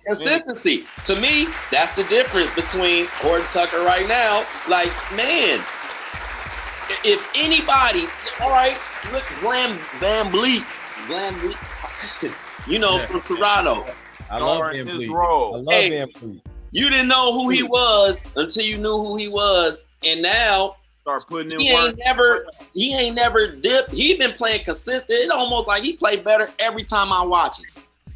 Consistency. To me, that's the difference between Horton Tucker right now. Like, man, if anybody, all right, look, Van Vliet, you know, from Toronto. I love Van Vliet. I love Van Vliet. You didn't know who he was until you knew who he was, and now start putting in work. He ain't never dipped. He been playing consistent. It's almost like he played better every time I watch him.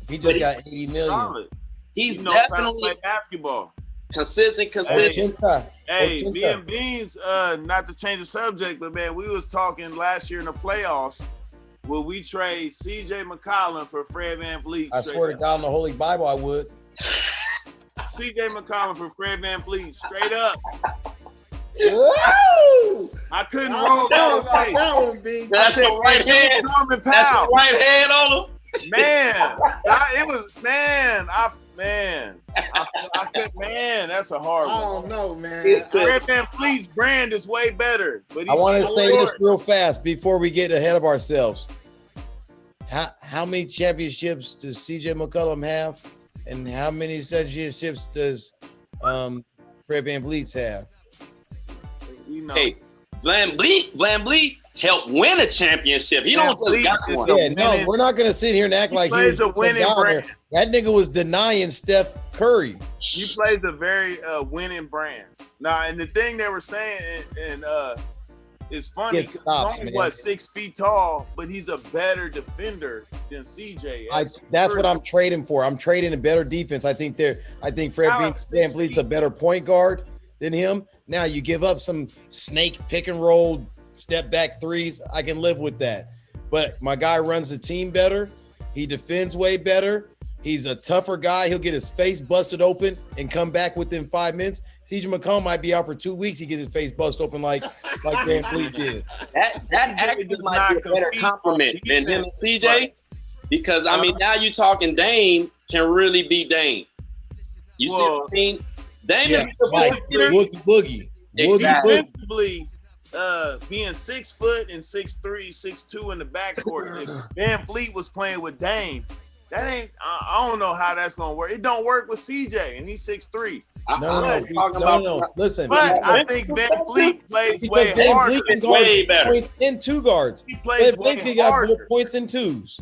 He just got 80 million. Solid. He's definitely play basketball. Consistent. Hey, me and Beans, not to change the subject, but man, we was talking last year in the playoffs. Will we trade CJ McCollum for Fred VanVleet? I swear to God on the Holy Bible, I would. CJ McCollum for Fred VanVleet, straight up. I couldn't roll that way. That's the right hand. That's the right hand on him. Man, I could, man, that's a hard one. I don't know, man. Fred VanVleet's brand is way better. But I want to say this real fast before we get ahead of ourselves. How many championships does CJ McCollum have? And how many championships does Fred VanVleet have? You know. Hey, VanVleet helped win a championship. He don't just got one. Yeah, no, we're not going to sit here and act like he's a winning brand. That nigga was denying Steph Curry. He plays a very winning brand. Now, and the thing they were saying, and it's funny because he's only 6 feet tall, but he's a better defender than CJ. That's what I'm trading for. I'm trading a better defense. I think Fred VanVleet's a better point guard than him. Now you give up some snake pick and roll step back threes. I can live with that. But my guy runs the team better. He defends way better. He's a tougher guy. He'll get his face busted open and come back within 5 minutes. CJ McCollum might be out for 2 weeks. He gets his face busted open like Van Vliet did. That actually might be a better compliment than him and CJ. Because, I mean, now you're talking Dame can really be Dame. You see what I mean? Dame is the boogie. Exactly. Being 6 foot and 6'3", 6'2" in the backcourt. If VanVleet was playing with Dame, that ain't. I don't know how that's gonna work. It don't work with CJ, and he's 6'3". No. Listen, but I think VanVleet plays way harder. Way better. Points in two guards. He plays way harder. Points in twos.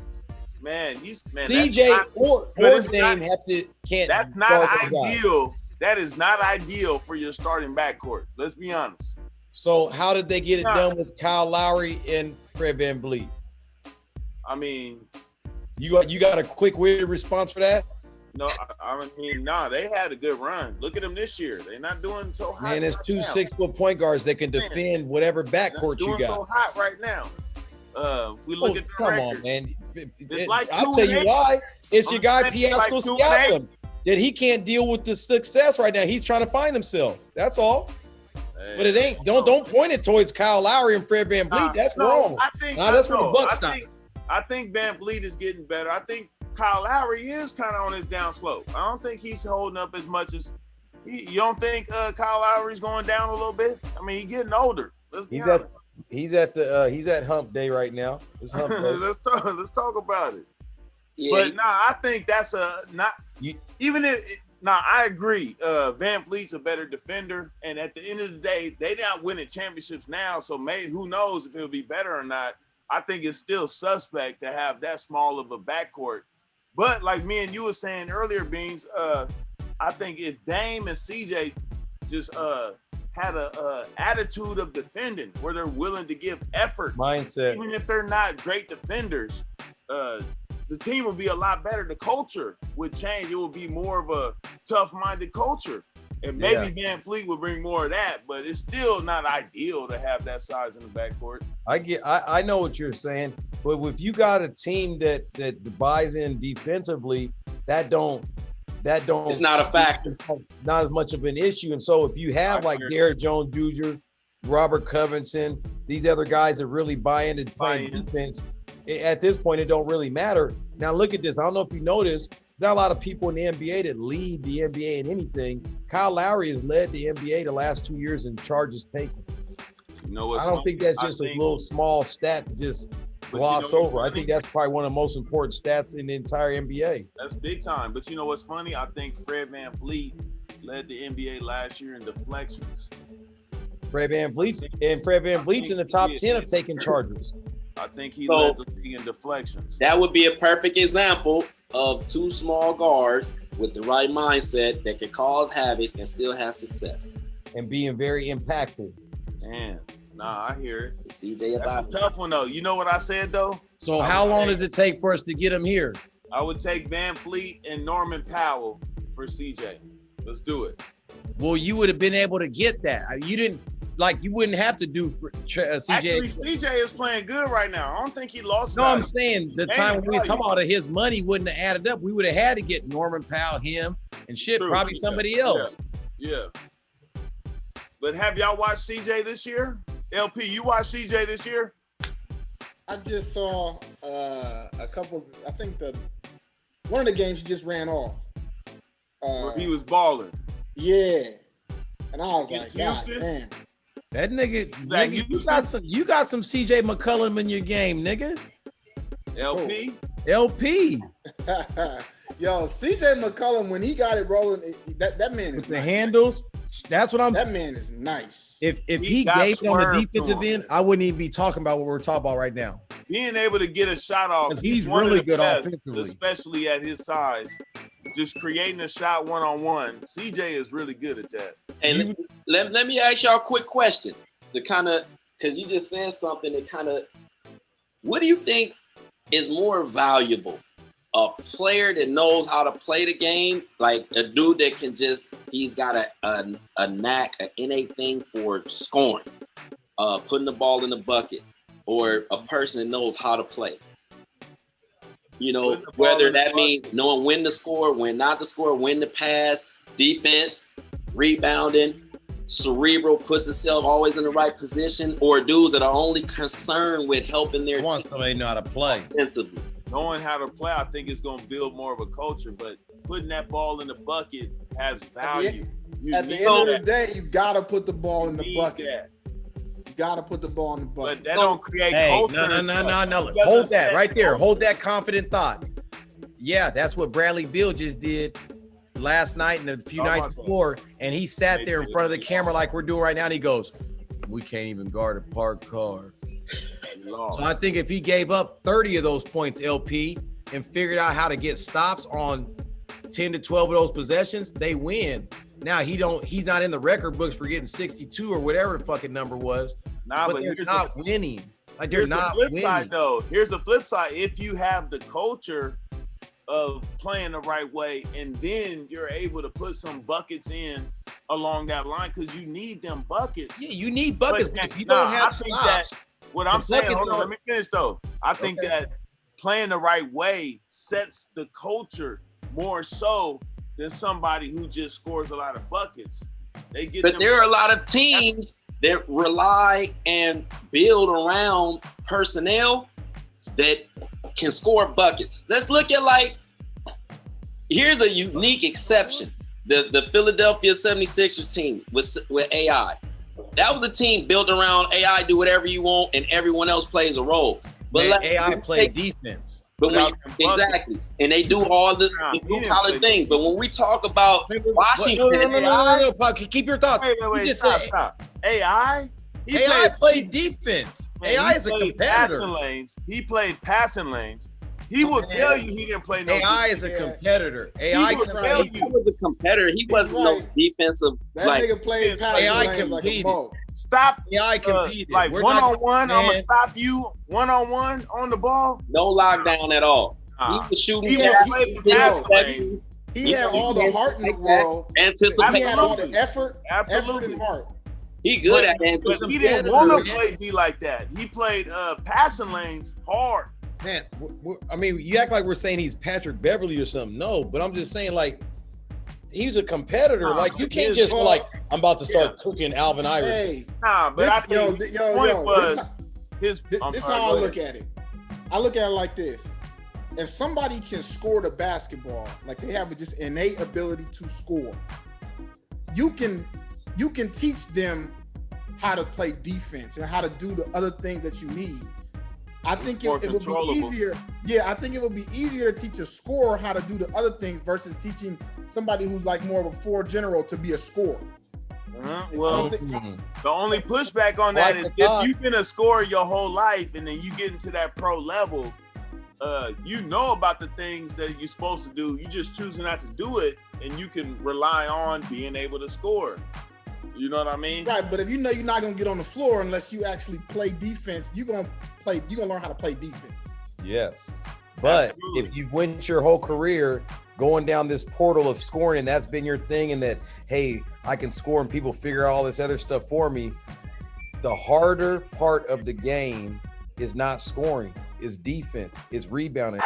Man, CJ or Dame can't. That's not ideal. That is not ideal for your starting backcourt. Let's be honest. So how did they get it done with Kyle Lowry and Fred VanVleet? I mean, you got a quick-witted response for that? No, I mean, they had a good run. Look at them this year. They're not doing so hot. Man, it's two 6-foot point guards that can defend whatever backcourt you got. Doing so hot right now. If we look at the record, on, man. I'll tell you why. It's your guy Piasco Siakam that he can't deal with the success right now. He's trying to find himself. That's all. But it ain't. Don't point it towards Kyle Lowry and Fred VanVleet. That's wrong. That's where the buck stops. I think VanVleet is getting better. I think Kyle Lowry is kind of on his down slope. I don't think he's holding up as much as you don't think Kyle Lowry's going down a little bit. I mean, he's getting older. He's at hump day right now. It's hump day. Let's talk about it. Yeah. But I think that's I agree. VanVleet's a better defender, and at the end of the day, they're not winning championships now. So maybe who knows if it'll be better or not. I think it's still suspect to have that small of a backcourt. But like me and you were saying earlier, Beans, I think if Dame and CJ just had a attitude of defending where they're willing to give effort, mindset, even if they're not great defenders, the team would be a lot better. The culture would change. It would be more of a tough-minded culture. And maybe VanVleet would bring more of that, but it's still not ideal to have that size in the backcourt. I know what you're saying, but if you got a team that buys in defensively, that don't it's not a factor. Not as much of an issue. And so if you have like Derrick Jones Jr., Robert Covington, these other guys that really buy into playing defense. At this point, it don't really matter. Now look at this. I don't know if you noticed, there's not a lot of people in the NBA that lead the NBA in anything. Kyle Lowry has led the NBA the last 2 years in charges taken. You know what's I don't think that's just a little small stat to just gloss over. I think that's probably one of the most important stats in the entire NBA. That's big time. But you know what's funny? I think Fred VanVleet led the NBA last year in deflections. Fred VanVleet's in the top 10 of taking charges. I think he led the league in deflections. That would be a perfect example of two small guards with the right mindset that can cause havoc and still have success. And being very impactful. Man, nah, I hear it. CJ That's a tough one, though. You know what I said, though? So how long does it take for us to get him here? I would take VanVleet and Norman Powell for CJ. Let's do it. Well, you would have been able to get that. You wouldn't have to do CJ. Actually, CJ is playing good right now. I don't think he lost. No, I'm saying the time when we were talking about his money wouldn't have added up. We would have had to get Norman Powell, him, and probably somebody else. Yeah. But have y'all watched CJ this year? LP, you watched CJ this year? I just saw a couple. I think one of the games he just ran off. Where he was balling. Yeah. And I was like, Houston? God damn. That nigga, you got some CJ McCollum in your game, nigga. LP? LP. Yo, CJ McCollum, when he got it rolling, that man is with the handles. That's what that man is nice. If he gave it on the defensive end, I wouldn't even be talking about what we're talking about right now. Being able to get a shot off, because he's really good offensively, especially at his size. Just creating a shot one-on-one. CJ is really good at that. And let me ask y'all a quick question to kind of, because you just said something that kind of, what do you think is more valuable? A player that knows how to play the game, like a dude that can he's got a knack, an innate thing for scoring, putting the ball in the bucket, or a person that knows how to play? You know, whether that means knowing when to score, when not to score, when to pass, defense, rebounding, cerebral, puts himself always in the right position, or dudes that are only concerned with helping their team. Somebody know how to play. Offensively. Knowing how to play, I think, is going to build more of a culture, but putting that ball in the bucket has value. At the end of the day, you got to put the ball in the bucket. That. You got to put the ball in the bucket. But that don't create culture. No. Hold that right there. Hold that confident thought. Yeah, that's what Bradley Beal just did last night and a few nights before. And he sat there in front of the camera like we're doing right now. And he goes, we can't even guard a parked car. So I think if he gave up 30 of those points, LP, and figured out how to get stops on 10 to 12 of those possessions, they win. Now he's not in the record books for getting 62 or whatever the fucking number was. But they're not winning. Like they're not winning. Side, though. Here's the flip side. If you have the culture of playing the right way, and then you're able to put some buckets in along that line, because you need them buckets. Yeah, you need buckets. But if you don't have stops, what I'm saying, hold on, let me finish though. I think that playing the right way sets the culture more so than somebody who just scores a lot of buckets. But there are a lot of teams that rely and build around personnel that can score buckets. Let's look at here's a unique exception. The Philadelphia 76ers team with AI. That was a team built around AI, do whatever you want, and everyone else plays a role. But AI play defense. But exactly. And they do all the blue-collar things. But when we talk about Washington, no. Keep your thoughts. Wait, stop. AI? AI played defense. AI is a competitor. He played passing lanes. He will tell you he didn't play no AI is a competitor. AI he was a competitor. He wasn't no defensive. That nigga played passing lanes like a mo. Stop. AI competed. One-on-one, I'm going to stop you. One-on-one on the ball. No lockdown at all. He was shooting. He had all the heart in the world. Anticipate. He had all the effort. Absolutely. Effort and heart. He good at that. But he didn't want to play D like that. He played passing lanes hard. Man, I mean, you act like we're saying he's Patrick Beverly or something. No, but I'm just saying, he's a competitor. Like you can't just like I'm about to start cooking Alvin Iverson. Hey, but I think his point was this is how I look at it. I look at it like this. If somebody can score the basketball, like they have just innate ability to score, you can teach them how to play defense and how to do the other things that you need. I think it would be easier. Yeah, I think it would be easier to teach a scorer how to do the other things versus teaching somebody who's like more of a floor general to be a scorer. Well, the only pushback on that is if you've been a scorer your whole life and then you get into that pro level, you know about the things that you're supposed to do. You just choosing not to do it, and you can rely on being able to score. You know what I mean? Right, but if you know you're not gonna get on the floor unless you actually play defense, you're gonna learn how to play defense. Yes. But absolutely. If you've went your whole career going down this portal of scoring and that's been your thing, and that, hey, I can score and people figure out all this other stuff for me, the harder part of the game is not scoring, is defense, is rebounding.